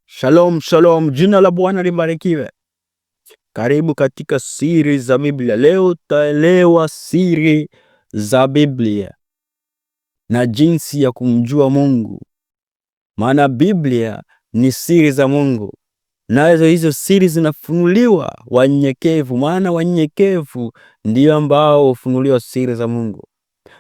Shalom, shalom. Jina la Bwana libarikiwe. Karibu katika siri za Biblia. Leo tutaelewa siri za Biblia na jinsi ya kumjua Mungu, maana Biblia ni siri za Mungu, nazo hizo siri zinafunuliwa wanyenyekevu, maana wanyenyekevu ndio ambao hufunuliwa siri za Mungu,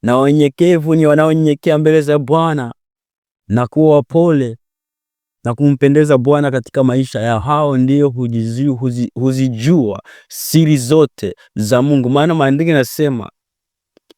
na wanyenyekevu ni wanaonyenyekea mbele za Bwana na kuwa wapole na kumpendeza Bwana katika maisha ya hao ndio huzijua siri zote za Mungu. Maana maandiko yanasema,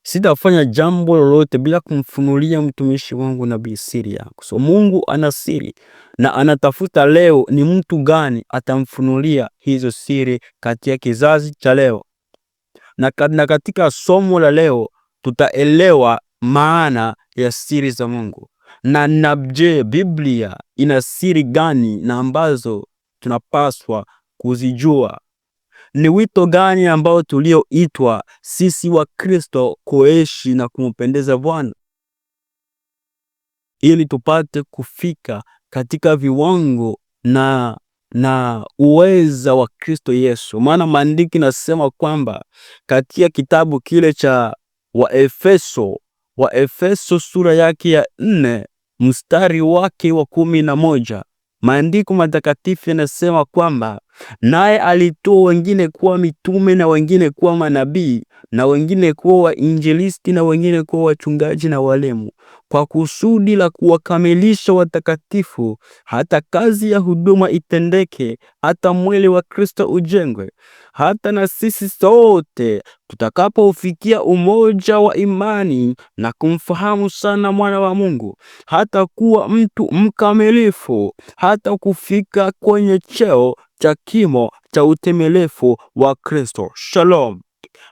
sitafanya jambo lolote bila kumfunulia mtumishi wangu nabii siri yangu. So Mungu ana siri na anatafuta leo ni mtu gani atamfunulia hizo siri katika kizazi cha leo. Na katika somo la leo tutaelewa maana ya siri za Mungu. Na je, Biblia ina siri gani na ambazo tunapaswa kuzijua? Ni wito gani ambao tulioitwa sisi wa Kristo kuishi na kumpendeza Bwana, ili tupate kufika katika viwango na uweza wa Kristo Yesu? Maana maandiko nasema kwamba katika kitabu kile cha Waefeso sura yake ya 4 mstari wake wa 11, maandiko matakatifu yanasema kwamba naye alitoa wengine kuwa mitume na wengine kuwa manabii na wengine kuwa wainjilisti na wengine kuwa wachungaji na walimu, kwa kusudi la kuwakamilisha watakatifu, hata kazi ya huduma itendeke, hata mwili wa Kristo ujengwe, hata na sisi sote tutakapofikia umoja wa imani na kumfahamu sana mwana wa Mungu, hata kuwa mtu mkamilifu, hata kufika kwenye cheo cha kimo cha utimilifu wa Kristo. Shalom.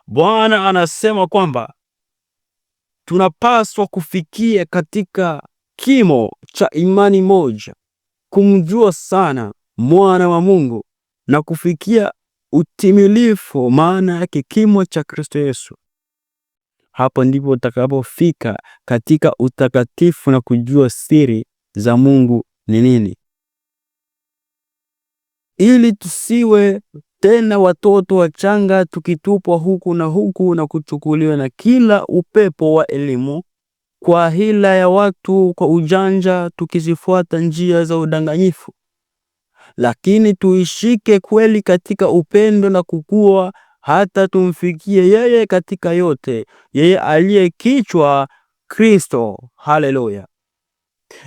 Bwana anasema kwamba tunapaswa kufikia katika kimo cha imani moja, kumjua sana mwana wa Mungu na kufikia utimilifu, maana yake kimo cha Kristo Yesu. Hapo ndipo utakapofika katika utakatifu na kujua siri za Mungu ni nini, ili tusiwe tena watoto wachanga tukitupwa huku na kuchukuliwa na kila upepo wa elimu, kwa hila ya watu, kwa ujanja, tukizifuata njia za udanganyifu. Lakini tuishike kweli katika upendo na kukua, hata tumfikie yeye katika yote, yeye aliye kichwa, Kristo. Haleluya.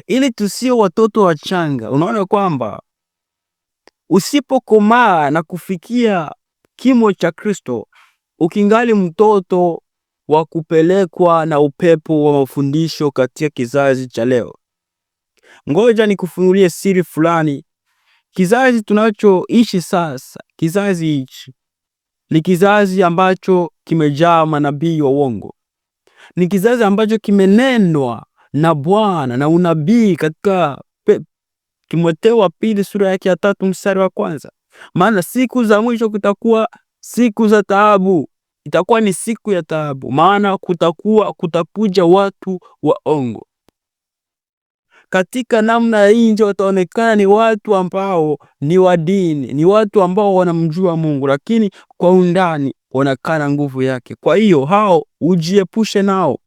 Ili tusio watoto wachanga. Unaona kwamba usipokomaa na kufikia kimo cha Kristo, ukingali mtoto wa kupelekwa na upepo wa mafundisho katika kizazi cha leo. Ngoja nikufunulie siri fulani. Kizazi tunachoishi sasa, kizazi hichi ni kizazi ambacho kimejaa manabii wa uongo. Ni kizazi ambacho kimenenwa na Bwana na unabii katika Timotheo wa pili sura yake ya 3 mstari wa 1. Maana siku za mwisho kutakuwa siku za taabu. Itakuwa ni siku ya taabu, maana kutakuja watu waongo. Katika namna ya nje wataonekana ni watu ambao ni wa dini, ni watu ambao wanamjua Mungu, lakini kwa undani wanakana nguvu yake. Kwa hiyo hao ujiepushe nao.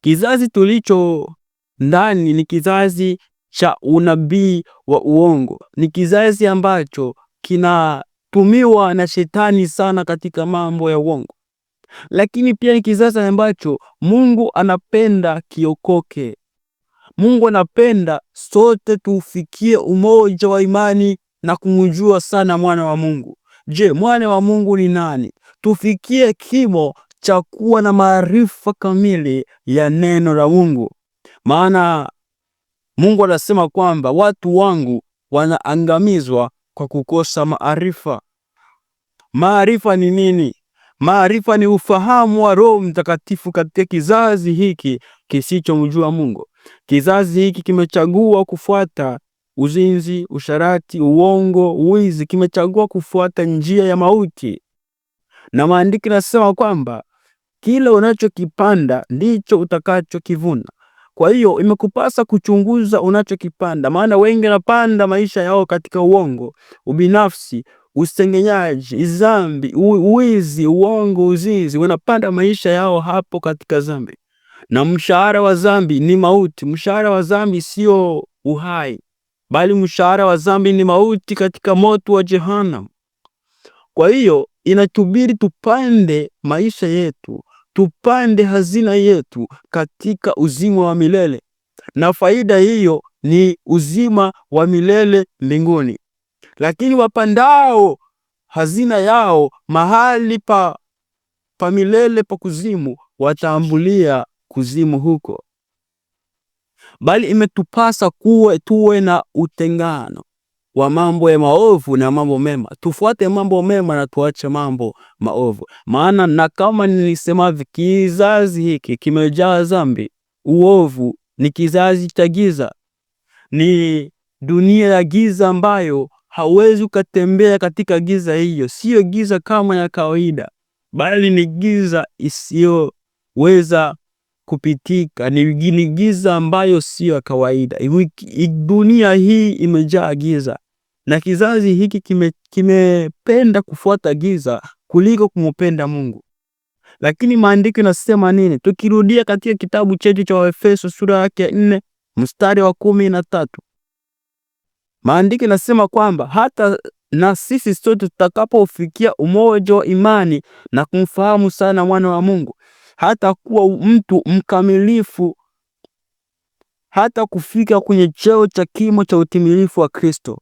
Kizazi tulicho ndani ni kizazi cha unabii wa uongo. Ni kizazi ambacho kinatumiwa na shetani sana katika mambo ya uongo. Lakini pia ni kizazi ambacho Mungu anapenda kiokoke. Mungu anapenda sote tufikie umoja wa imani na kumjua sana mwana wa Mungu. Je, mwana wa Mungu ni nani? Tufikie kimo cha kuwa na maarifa kamili ya neno la Mungu. Maana Mungu anasema kwamba watu wangu wanaangamizwa kwa kukosa maarifa. Maarifa ni nini? Maarifa ni ufahamu wa Roho Mtakatifu katika kizazi hiki kisichomjua Mungu. Kizazi hiki kimechagua kufuata uzinzi, usharati, uongo, wizi. Kimechagua kufuata njia ya mauti. Na maandiko yanasema kwamba kile unachokipanda ndicho utakachokivuna. Kwa hiyo imekupasa kuchunguza unachokipanda, maana wengi wanapanda maisha yao katika uongo, ubinafsi, usengenyaji, dhambi, uwizi, uongo, uzinzi. Wanapanda maisha yao hapo katika dhambi, na mshahara wa dhambi ni mauti. Mshahara wa dhambi sio uhai, bali mshahara wa dhambi ni mauti katika moto wa Jehanamu. Kwa hiyo inatubidi tupande maisha yetu, tupande hazina yetu katika uzima wa milele, na faida hiyo ni uzima wa milele mbinguni. Lakini wapandao hazina yao mahali pa milele pa kuzimu, wataambulia kuzimu huko. Bali imetupasa tuwe na utengano wa mambo ya maovu na mambo mema. Tufuate mambo mema na tuache mambo maovu. Maana na kama nilisema, kizazi hiki kimejaa dhambi, uovu, ni kizazi cha giza. Ni dunia ya giza ambayo hauwezi ukatembea katika giza hiyo. Sio giza kama ya kawaida, bali ni giza isiyoweza kupitika. Ni giza ambayo sio ya kawaida. Dunia hii imejaa giza, na kizazi hiki kimependa kufuata giza kuliko kumpenda Mungu. Lakini maandiko yanasema nini? Tukirudia katika kitabu chetu cha Waefeso sura yake ya 4 mstari wa 13, maandiko yanasema kwamba hata na sisi sote tutakapofikia umoja wa imani na kumfahamu sana mwana wa Mungu, hata kuwa mtu mkamilifu, hata kufika kwenye cheo cha kimo cha utimilifu wa Kristo.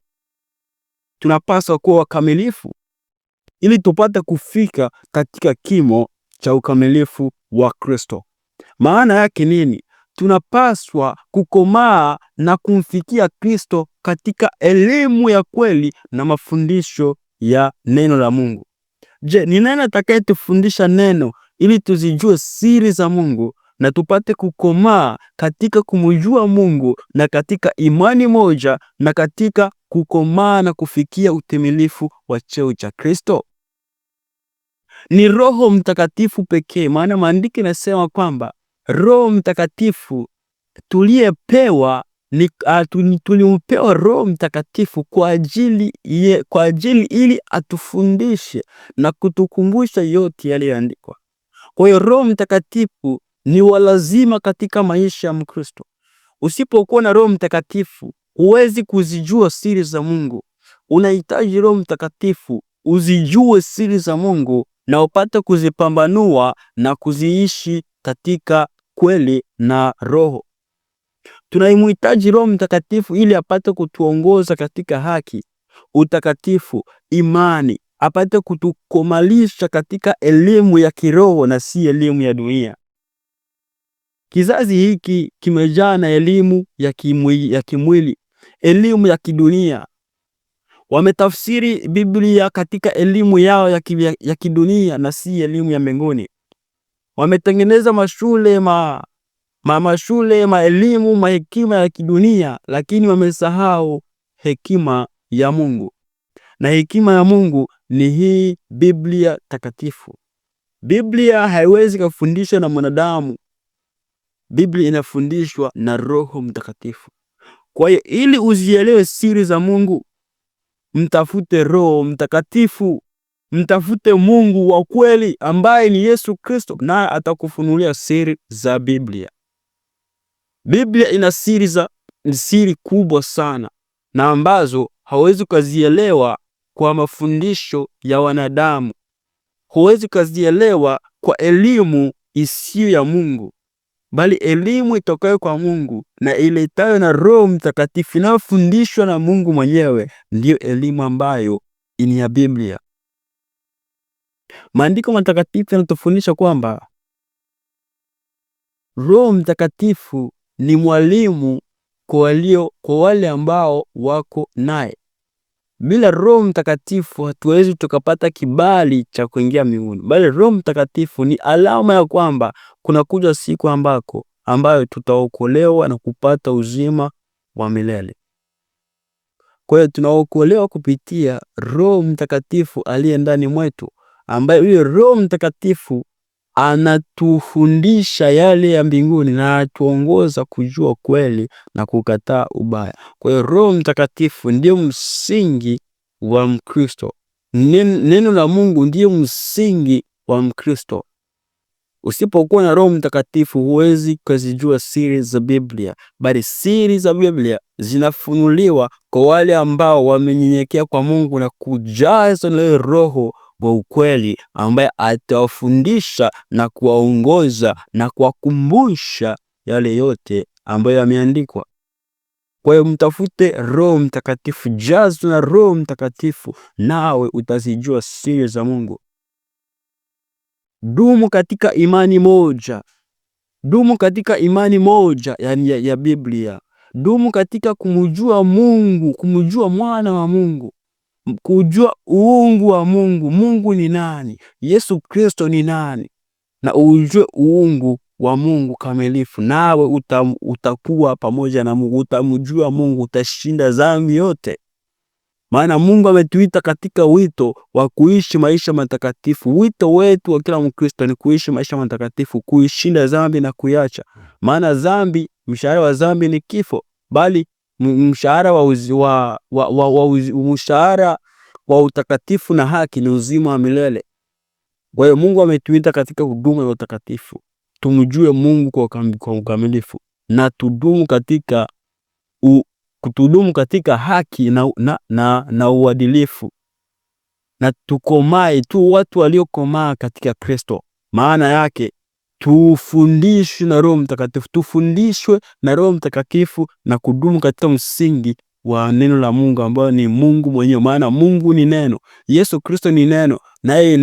Tunapaswa kuwa wakamilifu ili tupate kufika katika kimo cha ukamilifu wa Kristo. Maana yake nini? Tunapaswa kukomaa na kumfikia Kristo katika elimu ya kweli na mafundisho ya neno la Mungu. Je, ni nani atakayetufundisha neno ili tuzijue siri za Mungu na tupate kukomaa katika kumjua Mungu na katika imani moja na katika kukomaa na kufikia utimilifu wa cheo cha Kristo? Ni Roho Mtakatifu pekee. Maana maandiko yanasema kwamba Roho Mtakatifu tuliyepewa tulimpewa Roho Mtakatifu kwa ajili ili atufundishe na kutukumbusha yote yaliyoandikwa. Kwa hiyo Roho Mtakatifu ni walazima katika maisha ya Mkristo. Usipokuwa na Roho Mtakatifu huwezi kuzijua siri za Mungu. Unahitaji Roho Mtakatifu uzijue siri za Mungu na upate kuzipambanua na kuziishi katika kweli na Roho. Tunamhitaji Roho Mtakatifu ili apate kutuongoza katika haki, utakatifu, imani, apate kutukomalisha katika elimu ya kiroho na si elimu ya dunia. Kizazi hiki kimejaa na elimu ya kimwili, elimu ya kidunia. Wametafsiri Biblia katika elimu yao ya kidunia na si elimu ya mbinguni. Wametengeneza mashule elimu, hekima ya kidunia, lakini wamesahau hekima ya Mungu. Na hekima ya Mungu ni hii Biblia takatifu. Biblia haiwezi kufundishwa na mwanadamu. Biblia inafundishwa na Roho Mtakatifu. Kwa hiyo ili uzielewe siri za Mungu, mtafute Roho Mtakatifu. Mtafute Mungu wa kweli ambaye ni Yesu Kristo, naye atakufunulia siri za Biblia. Biblia ina siri kubwa sana na ambazo hauwezi kuzielewa kwa mafundisho ya wanadamu. Huwezi kuzielewa kwa elimu isiyo ya Mungu, bali elimu itokayo kwa Mungu na iletayo na Roho Mtakatifu inayofundishwa na Mungu mwenyewe ndiyo elimu ambayo ni ya Biblia. Maandiko matakatifu yanatufundisha kwamba Roho Mtakatifu ni mwalimu kwa wale ambao wako naye. Bila Roho Mtakatifu hatuwezi tukapata kibali cha kuingia mbinguni. Bali Roho Mtakatifu ni alama ya kwamba kuna kuja siku ambayo tutaokolewa na kupata uzima wa milele. Kwa hiyo tunaokolewa kupitia Roho Mtakatifu aliye ndani mwetu, ambaye huyo Roho Mtakatifu anatufundisha yale ya mbinguni na atuongoza kujua kweli na kukataa ubaya. Kwa hiyo Roho Mtakatifu ndio msingi wa Mkristo. Neno la Mungu ndio msingi wa Mkristo. Usipokuwa na Roho Mtakatifu huwezi kuzijua siri za Biblia, bali siri za Biblia zinafunuliwa kwa wale ambao wamenyenyekea kwa Mungu na kujazwa na Roho wa ukweli, ambaye atawafundisha na kuwaongoza na kuwakumbusha yale yote ambayo yameandikwa. Kwa hiyo mtafute Roho Mtakatifu, jazwa na Roho Mtakatifu, nawe utazijua siri za Mungu. Dumu katika imani moja. Dumu katika imani moja ya Biblia. Dumu katika kumjua Mungu, kumjua mwana wa Mungu, kujua uungu wa Mungu. Mungu ni nani? Yesu Kristo ni nani? Na ujue uungu wa Mungu kamilifu, nawe utakuwa pamoja na Mungu, utamjua Mungu, utashinda dhambi yote. Maana Mungu ametuita katika wito wa kuishi maisha matakatifu. Wito wetu wa kila Mkristo ni kuishi maisha matakatifu, kuishinda dhambi na kuiacha. Maana dhambi, mshahara wa dhambi ni kifo, bali mshahara wa utakatifu na haki ni uzima wa milele. Kwa hiyo Mungu ametuita katika huduma ya utakatifu. Tumjue Mungu kwa ukamilifu na tudumu katika haki na uadilifu, na tukomae tu watu waliokomaa katika Kristo. Maana yake tufundishwe na Roho Mtakatifu, tufundishwe na Roho Mtakatifu na kudumu katika msingi wa neno la Mungu ambao ni Mungu mwenyewe. Maana Mungu ni neno, Yesu Kristo ni neno, naye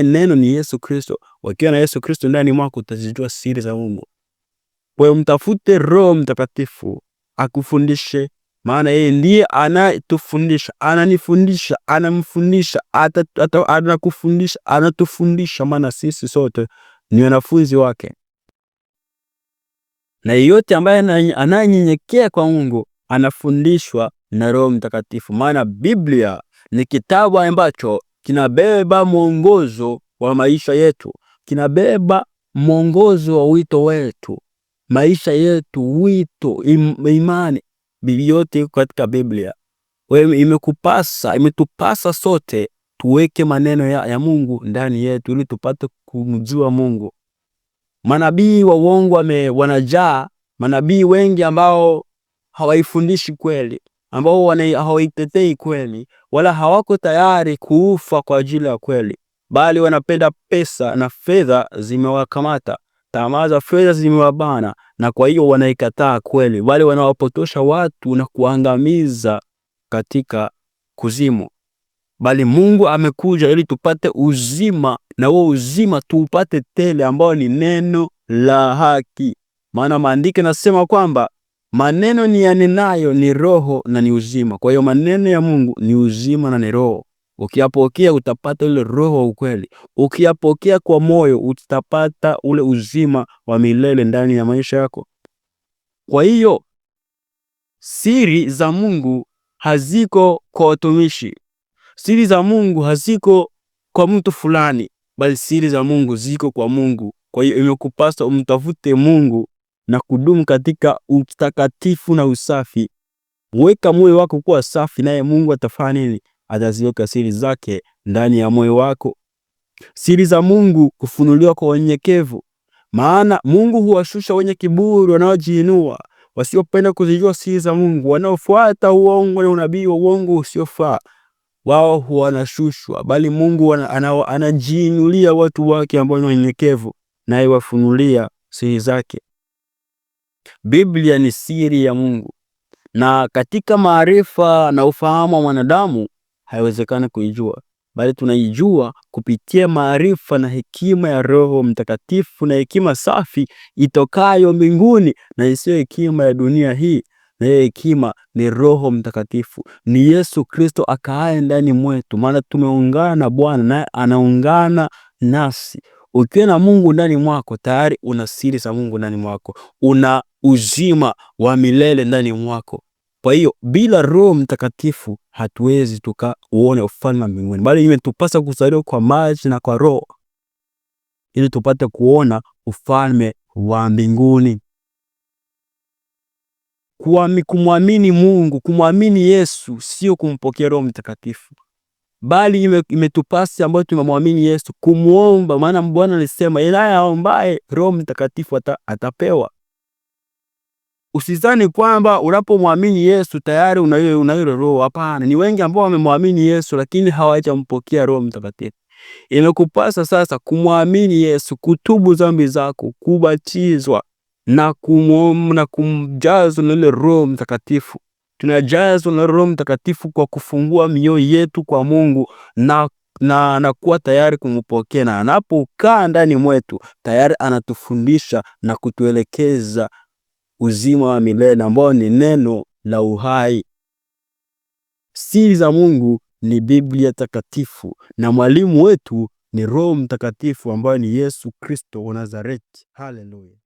neno ni Yesu Kristo. Wakiwa na Yesu Kristo ndani mwako utazijua siri za Mungu. Kwa hiyo mtafute Roho Mtakatifu akufundishe, maana yeye ndiye anayetufundisha, ananifundisha, anamfundisha, anakufundisha, anatufundisha, maana sisi sote ni wanafunzi wake. Na yeyote ambaye anayenyenyekea kwa Mungu anafundishwa na Roho Mtakatifu. Maana Biblia ni kitabu ambacho kinabeba mwongozo wa maisha yetu, kinabeba mwongozo wa wito wetu, maisha yetu, wito, imani, yote katika Biblia. Wewe imetupasa sote tuweke maneno ya Mungu ndani yetu ili tupate kumjua Mungu. Manabii wa uongo wanajaa, manabii wengi ambao hawaifundishi kweli, ambao hawaitetei kweli, wala hawako tayari kufa kwa ajili ya kweli, bali wanapenda pesa na fedha zimewakamata. Tamaa za fedha zimewabana, na kwa hiyo wanaikataa kweli, bali wanawapotosha watu na kuangamiza katika kuzimu. Bali Mungu amekuja ili tupate uzima, na huo uzima tuupate tele, ambao ni neno la haki. Maana maandiko nasema kwamba maneno ni yanenayo ni roho na ni uzima. Kwa hiyo maneno ya Mungu ni uzima na ni roho. Ukiyapokea utapata ule roho wa ukweli. Ukiyapokea kwa moyo utapata ule uzima wa milele ndani ya maisha yako. Kwa hiyo siri za Mungu haziko kwa watumishi. Siri za Mungu haziko kwa mtu fulani, bali siri za Mungu ziko kwa Mungu. Kwa hiyo imekupasa umtafute Mungu na kudumu katika utakatifu na usafi. Weka moyo wako kuwa safi, naye Mungu atafanya nini? Ataziweka siri zake ndani ya moyo wako. Siri za Mungu kufunuliwa kwa wanyenyekevu. Maana Mungu huwashusha wenye kiburi, wanaojiinua, wasiopenda kuzijua siri za Mungu, wanaofuata uongo na unabii wa uongo usiofaa. Wao wanashushwa, bali Mungu anajiinulia watu wake ambao ni wanyenyekevu, naye wafunulia siri zake. Biblia ni siri ya Mungu, na katika maarifa na ufahamu wa mwanadamu haiwezekani kuijua, bali tunaijua kupitia maarifa na hekima ya Roho Mtakatifu, na hekima safi itokayo mbinguni, na isiyo hekima ya dunia hii. Na hekima ni Roho Mtakatifu, ni Yesu Kristo akaaye ndani mwetu. Maana tumeungana na Bwana, naye anaungana nasi. Ukiwa na Mungu ndani mwako, tayari una siri za Mungu ndani mwako, una uzima wa milele ndani mwako. Kwa hiyo bila Roho Mtakatifu hatuwezi tukauone ufalme wa mbinguni, bali imetupasa kuzaliwa kwa maji na kwa Roho. ili tupate kuona ufalme wa mbinguni. Kumwamini Mungu, kumwamini Yesu sio kumpokea Roho Mtakatifu, bali imetupasa ambao tumemwamini Yesu kumuomba, maana Bwana alisema yeye aombaye Roho Mtakatifu atapewa. Usizani kwamba unapomwamini Yesu tayari unayo roho. Hapana, ni wengi ambao wamemwamini Yesu lakini hawajampokea Roho Mtakatifu. Inakupasa sasa kumwamini Yesu, kutubu dhambi zako, kubatizwa na kumjazwa na ile Roho Mtakatifu. Tunajazwa na Roho Mtakatifu kwa kufungua mioyo yetu kwa Mungu na kuwa tayari kumpokea, na anapokaa ndani mwetu tayari anatufundisha na kutuelekeza uzima wa milele ambao ni neno la uhai. Siri za Mungu ni Biblia takatifu na mwalimu wetu ni Roho Mtakatifu ambaye ni Yesu Kristo wa Nazareti. Haleluya.